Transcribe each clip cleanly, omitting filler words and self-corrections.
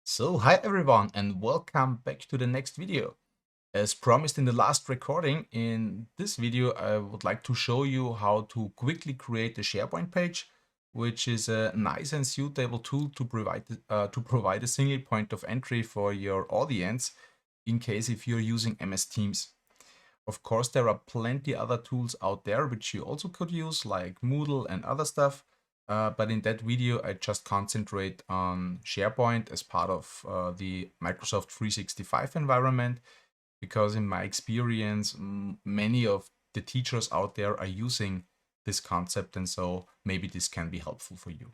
So hi everyone and welcome back to the next video. As promised in the last recording, in this video I would like to show you how to quickly create a SharePoint page, which is a nice and suitable tool to provide a single point of entry for your audience in case if you're using MS Teams. Of course, there are plenty other tools out there which you also could use, like Moodle and other stuff. But in that video, I just concentrate on SharePoint as part of the Microsoft 365 environment, because in my experience, many of the teachers out there are using this concept, and so maybe this can be helpful for you.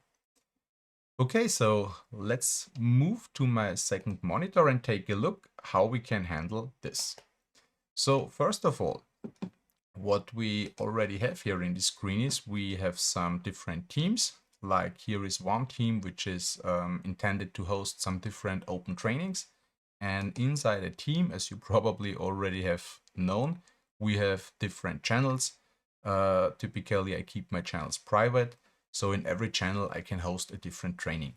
Okay, so let's move to my second monitor and take a look how we can handle this. So first of all, what we already have here in the screen is we have some different teams. Like here is one team which is intended to host some different open trainings. And inside a team, as you probably already have known, we have different channels. Typically, I keep my channels private. So in every channel, I can host a different training.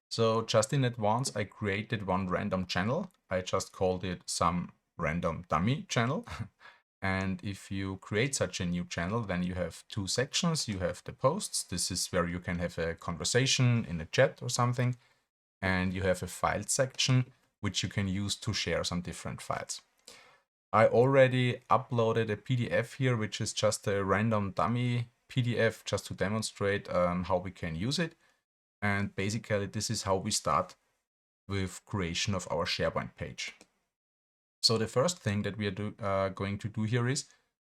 So just in advance, I created one random channel. I just called it some random dummy channel. And if you create such a new channel, then you have two sections. You have the posts. This is where you can have a conversation in a chat or something. And you have a file section, which you can use to share some different files. I already uploaded a PDF here, which is just a random dummy PDF just to demonstrate how we can use it. And basically, this is how we start with creation of our SharePoint page. So the first thing that we are going to do here is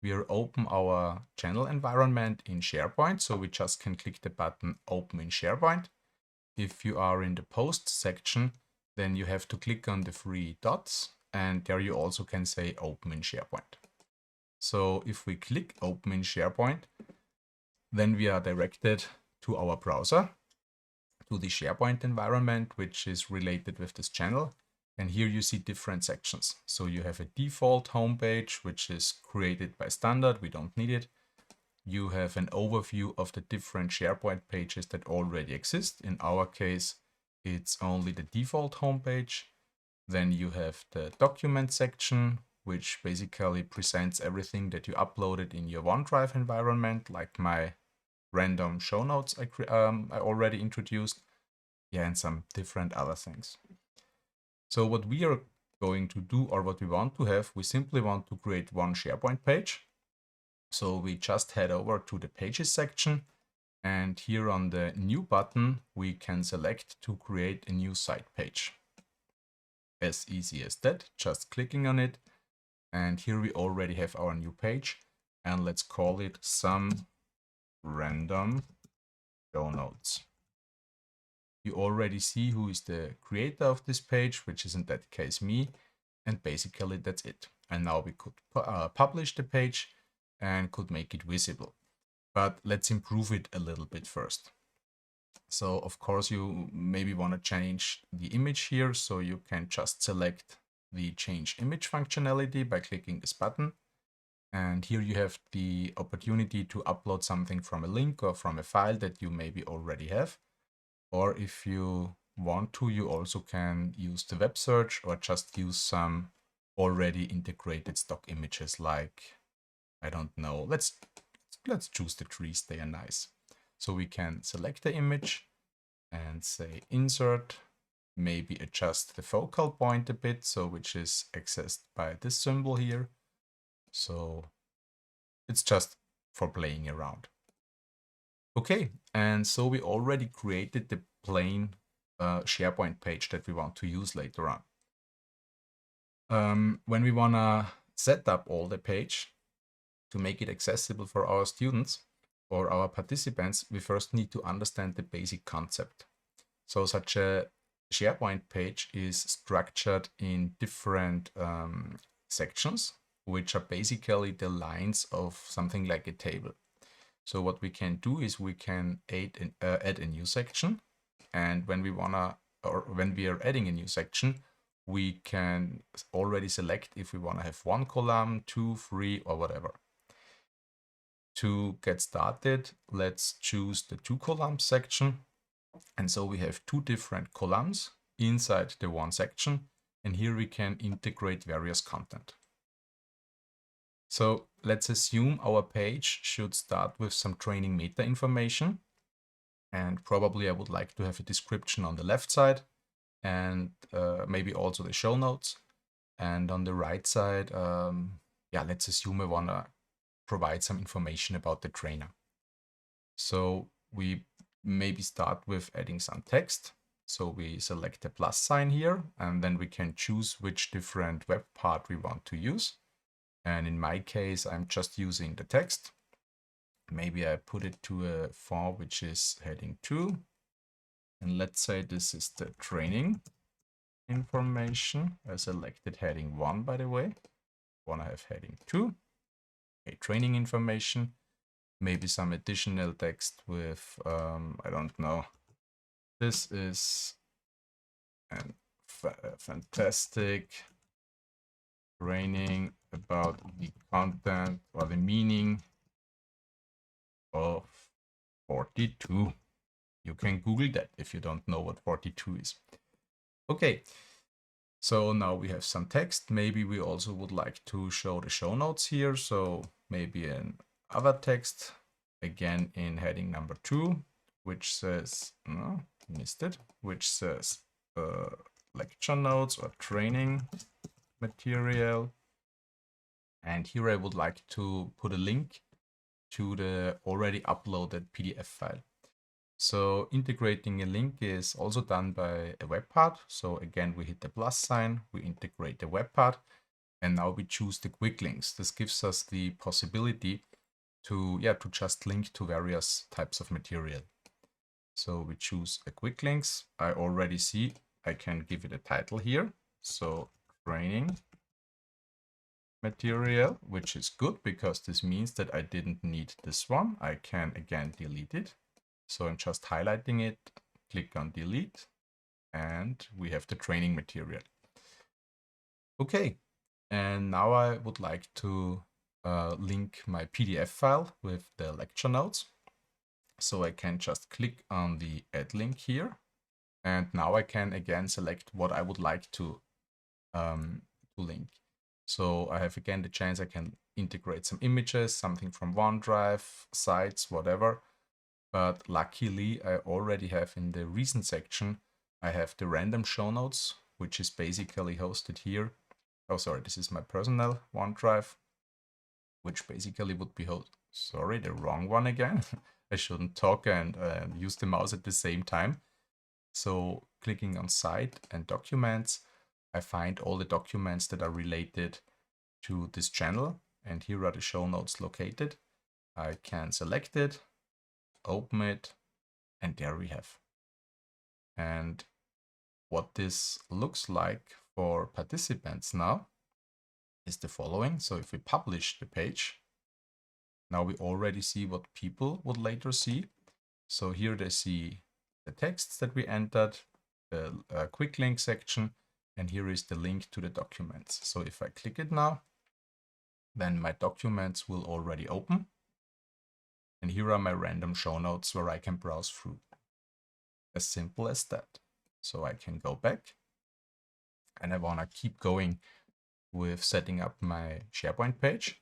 we are open our channel environment in SharePoint. So we just can click the button Open in SharePoint. If you are in the Post section, then you have to click on the three dots, and there you also can say Open in SharePoint. So if we click Open in SharePoint, then we are directed to our browser, to the SharePoint environment, which is related with this channel. And here you see different sections. So you have a default homepage, which is created by standard. We don't need it. You have an overview of the different SharePoint pages that already exist. In our case, it's only the default homepage. Then you have the document section, which basically presents everything that you uploaded in your OneDrive environment, like my random show notes I already introduced. Yeah, and some different other things. So what we are going to do, or what we want to have, we simply want to create one SharePoint page. So we just head over to the Pages section, and here on the New button, we can select to create a new site page. As easy as that, just clicking on it. And here we already have our new page, and let's call it some random show notes. You already see who is the creator of this page, which is in that case me, and basically that's it. And now we could publish the page and could make it visible. But let's improve it a little bit first. So of course you maybe want to change the image here, so you can just select the change image functionality by clicking this button. And here you have the opportunity to upload something from a link or from a file that you maybe already have. Or if you want to, you also can use the web search or just use some already integrated stock images like, I don't know, let's choose the trees, they are nice. So we can select the image and say insert, maybe adjust the focal point a bit, so which is accessed by this symbol here. So it's just for playing around. Okay, and so we already created the plain SharePoint page that we want to use later on. When we want to set up all the page to make it accessible for our students or our participants, we first need to understand the basic concept. So such a SharePoint page is structured in different sections, which are basically the lines of something like a table. So what we can do is we can add a new section, and when we are adding a new section, we can already select if we want to have one column, 2, 3, or whatever. To get started, let's choose the 2 columns section, And so we have two different columns inside the one section, and here we can integrate various content. So let's assume our page should start with some training meta information, and probably I would like to have a description on the left side, and maybe also the show notes. And on the right side, yeah, let's assume I want to provide some information about the trainer. So we maybe start with adding some text. So we select the plus sign here, and then we can choose which different web part we want to use. And in my case, I'm just using the text. Maybe I put it to a font which is heading 2. And let's say this is the training information. I selected heading 1, by the way. I want to have heading 2. Okay, training information. Maybe some additional text with, I don't know. This is a fantastic training about the content or the meaning of 42. You can Google that if you don't know what 42 is. Okay, so now we have some text. Maybe we also would like to show the show notes here. So maybe an other text, again in heading number 2, which says, no, missed it, which says lecture notes or training material. And here I would like to put a link to the already uploaded PDF file. So integrating a link is also done by a web part. So again, we hit the plus sign, we integrate the web part, and now we choose the quick links. This gives us the possibility to just link to various types of material. So we choose a quick links. I already see I can give it a title here. So training material, which is good because this means that I didn't need this one. I can again delete it. So I'm just highlighting it, click on delete, and we have the training material. Okay, and now I would like to link my PDF file with the lecture notes. So I can just click on the add link here. And now I can again select what I would like to link. So I have again the chance I can integrate some images, something from OneDrive, sites, whatever. But luckily I already have in the recent section, I have the random show notes, which is basically hosted here. Oh, sorry, this is my personal OneDrive, which basically would be sorry, the wrong one again. I shouldn't talk and use the mouse at the same time. So clicking on Site and Documents, I find all the documents that are related to this channel. And here are the show notes located. I can select it, open it, and there we have. And what this looks like for participants now is the following. So if we publish the page, now we already see what people would later see. So here they see the texts that we entered, the quick link section, and here is the link to the documents. So if I click it now, then my documents will already open. And here are my random show notes where I can browse through. As simple as that. So I can go back and I want to keep going with setting up my SharePoint page.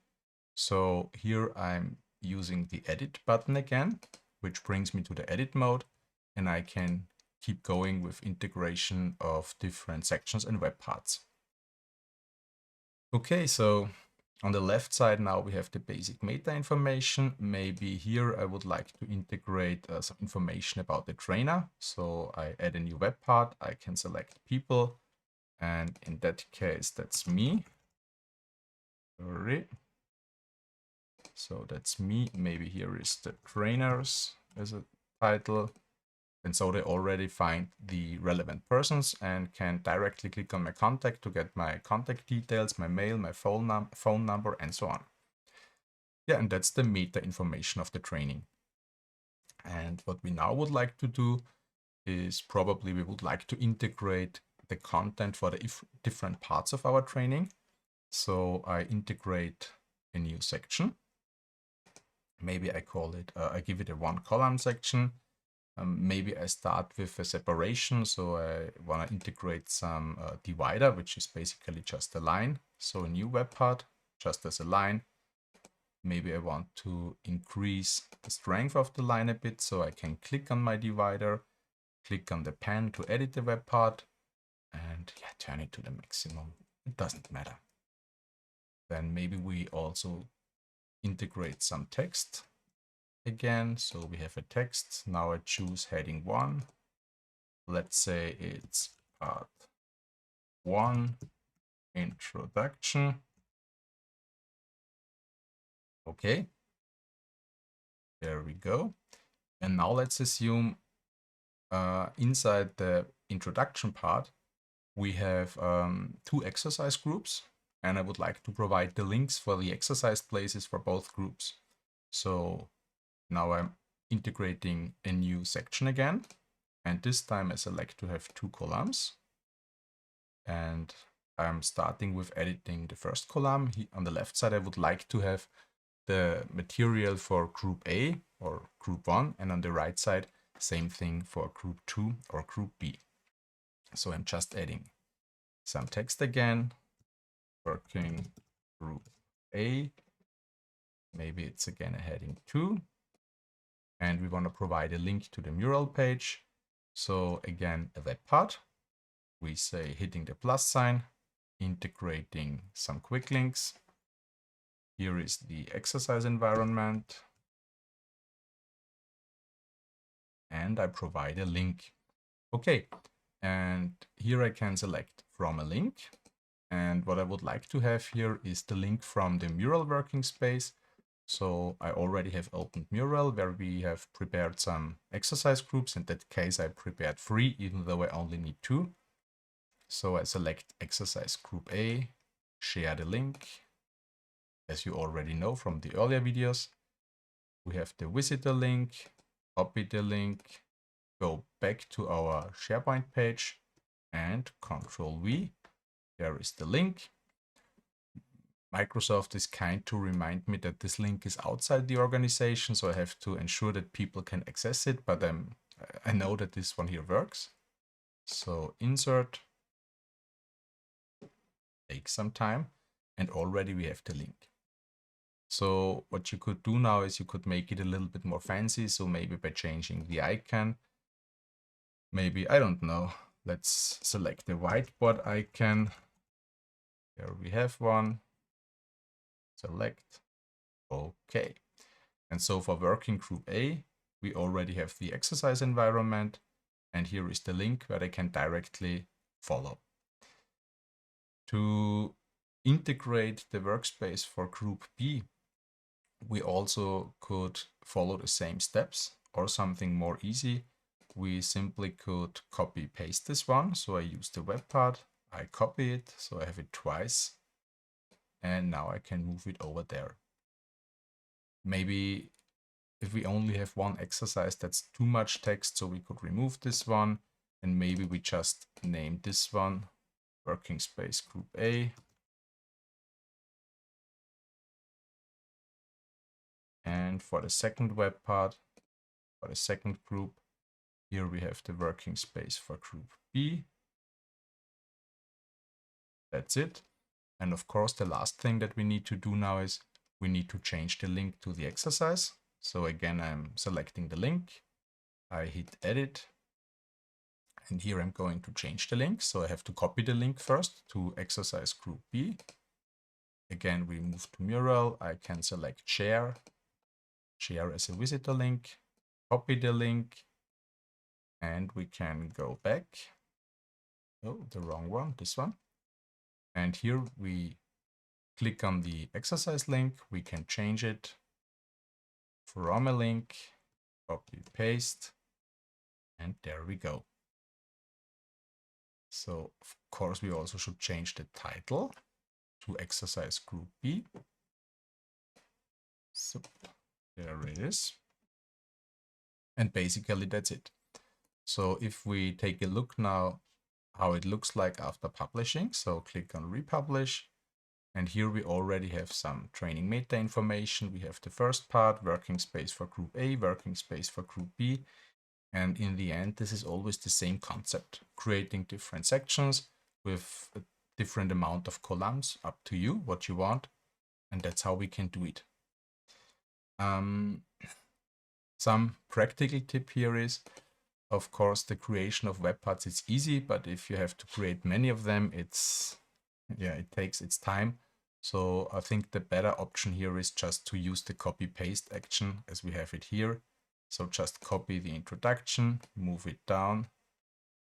So here I'm using the edit button again, which brings me to the edit mode, and I can keep going with integration of different sections and web parts. Okay, so on the left side now we have the basic meta information. Maybe here I would like to integrate some information about the trainer. So I add a new web part, I can select people, and in that case that's me. Sorry. So that's me. Maybe here is the trainers as a title. And so they already find the relevant persons and can directly click on my contact to get my contact details, my mail, my phone number, and so on. Yeah, and that's the meta information of the training. And what we now would like to do is probably we would like to integrate the content for the different parts of our training. So I integrate a new section. Maybe I call it, I give it a one column section. Maybe I start with a separation, so I want to integrate some divider, which is basically just a line. So a new web part, just as a line. Maybe I want to increase the strength of the line a bit, so I can click on my divider, click on the pen to edit the web part, and yeah, turn it to the maximum. It doesn't matter. Then maybe we also integrate some text again. So we have a text. Now I choose heading 1. Let's say it's part 1, introduction. Okay, there we go. And now let's assume inside the introduction part, we have 2 exercise groups, and I would like to provide the links for the exercise places for both groups. So now I'm integrating a new section again, and this time I select to have 2 columns, and I'm starting with editing the first column. On the left side, I would like to have the material for group A or group 1, and on the right side, same thing for group 2 or group B. So I'm just adding some text again, working group A. Maybe it's again a heading 2. And we want to provide a link to the mural page. So again, a web part. We say hitting the plus sign, integrating some quick links. Here is the exercise environment. And I provide a link. Okay, and here I can select from a link. And what I would like to have here is the link from the mural working space. So I already have opened Mural, where we have prepared some exercise groups. In that case, I prepared 3, even though I only need 2. So I select exercise group A, share the link. As you already know from the earlier videos, we have the visitor link, copy the link, go back to our SharePoint page, and Control V. There is the link. Microsoft is kind to remind me that this link is outside the organization, so I have to ensure that people can access it, but I know that this one here works. So insert, takes some time, and already we have the link. So what you could do now is you could make it a little bit more fancy, so maybe by changing the icon, maybe, I don't know, let's select the whiteboard icon. Here we have one. Select. Okay. And so for working group A, we already have the exercise environment, and here is the link where they can directly follow. To integrate the workspace for group B, we also could follow the same steps, or something more easy. We simply could copy paste this one. So I use the web part, I copy it, so I have it twice. And now I can move it over there. Maybe if we only have one exercise, that's too much text, so we could remove this one. And maybe we just name this one working space group A. And for the second web part, for the second group, here we have the working space for group B. That's it. And of course, the last thing that we need to do now is we need to change the link to the exercise. So again, I'm selecting the link. I hit edit. And here I'm going to change the link. So I have to copy the link first to exercise group B. Again, we move to Mural. I can select share as a visitor link, copy the link, and we can go back. Oh, the wrong one, this one. And here we click on the exercise link. We can change it from a link, copy, paste, and there we go. So of course we also should change the title to exercise group B. So there it is. And basically that's it. So if we take a look now how it looks like after publishing, so click on republish. And here we already have some training meta information. We have the first part, working space for group A, working space for group B. And in the end, this is always the same concept, creating different sections with a different amount of columns, up to you, what you want. And that's how we can do it. Some practical tip here is, of course, the creation of web parts is easy, but if you have to create many of them, it takes its time. So I think the better option here is just to use the copy paste action as we have it here. So just copy the introduction, move it down,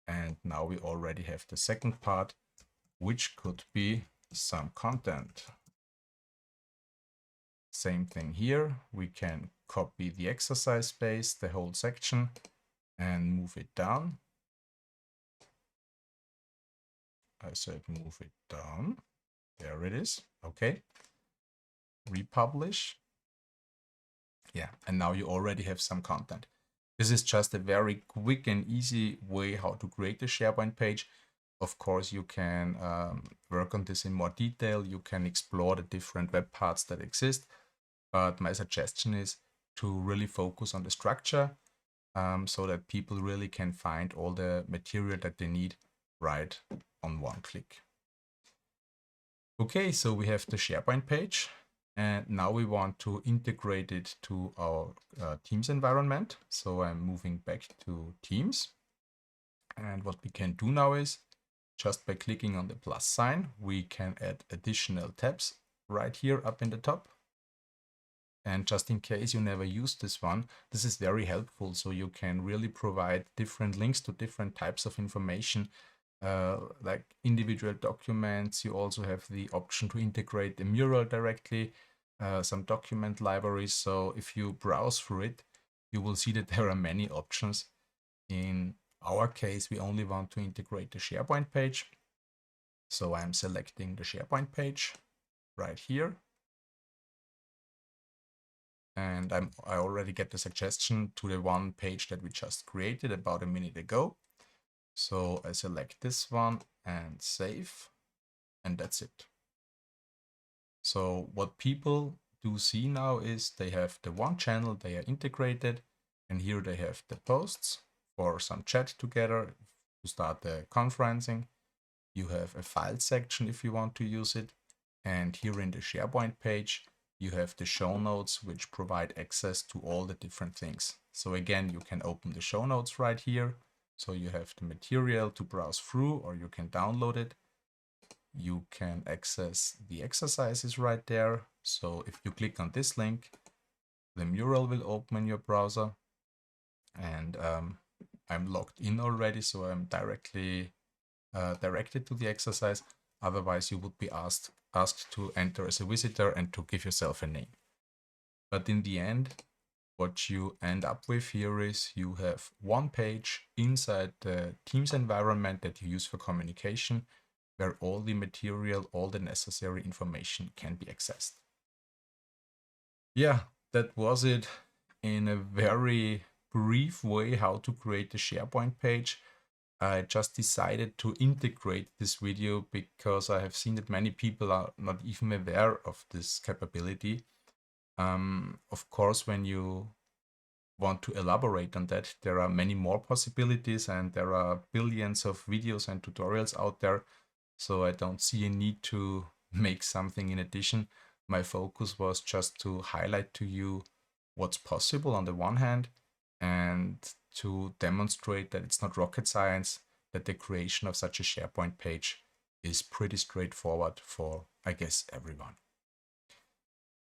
and now we already have the second part, which could be some content. Same thing here. We can copy the exercise space, the whole section, and move it down. I said move it down. There it is. Okay. Republish. Yeah, and now you already have some content. This is just a very quick and easy way how to create a SharePoint page. Of course, you can work on this in more detail. You can explore the different web parts that exist. But my suggestion is to really focus on the structure so that people really can find all the material that they need right on one click. Okay, so we have the SharePoint page. And now we want to integrate it to our Teams environment. So I'm moving back to Teams. And what we can do now is, just by clicking on the plus sign, we can add additional tabs right here up in the top. And just in case you never used this one, this is very helpful. So you can really provide different links to different types of information, like individual documents. You also have the option to integrate the mural directly, some document libraries. So if you browse through it, you will see that there are many options. In our case, we only want to integrate the SharePoint page. So I'm selecting the SharePoint page right here. And I already get the suggestion to the one page that we just created about a minute ago. So I select this one and save, and that's it. So what people do see now is they have the one channel, they are integrated, and here they have the posts for some chat together to start the conferencing. You have a file section if you want to use it. And here in the SharePoint page, you have the show notes, which provide access to all the different things. So again, you can open the show notes right here. So you have the material to browse through, or you can download it. You can access the exercises right there. So if you click on this link, the mural will open in your browser. And I'm logged in already, so I'm directly directed to the exercise. Otherwise, you would be asked to enter as a visitor and to give yourself a name. But in the end, what you end up with here is you have one page inside the Teams environment that you use for communication, where all the material, all the necessary information can be accessed. Yeah, that was it in a very brief way how to create a SharePoint page. I just decided to integrate this video because I have seen that many people are not even aware of this capability. Of course, when you want to elaborate on that, there are many more possibilities and there are billions of videos and tutorials out there. So I don't see a need to make something in addition. My focus was just to highlight to you what's possible on the one hand, and to demonstrate that it's not rocket science, that the creation of such a SharePoint page is pretty straightforward for, I guess, everyone.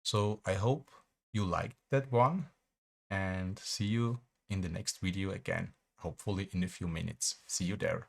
So I hope you liked that one, and see you in the next video again, hopefully in a few minutes. See you there.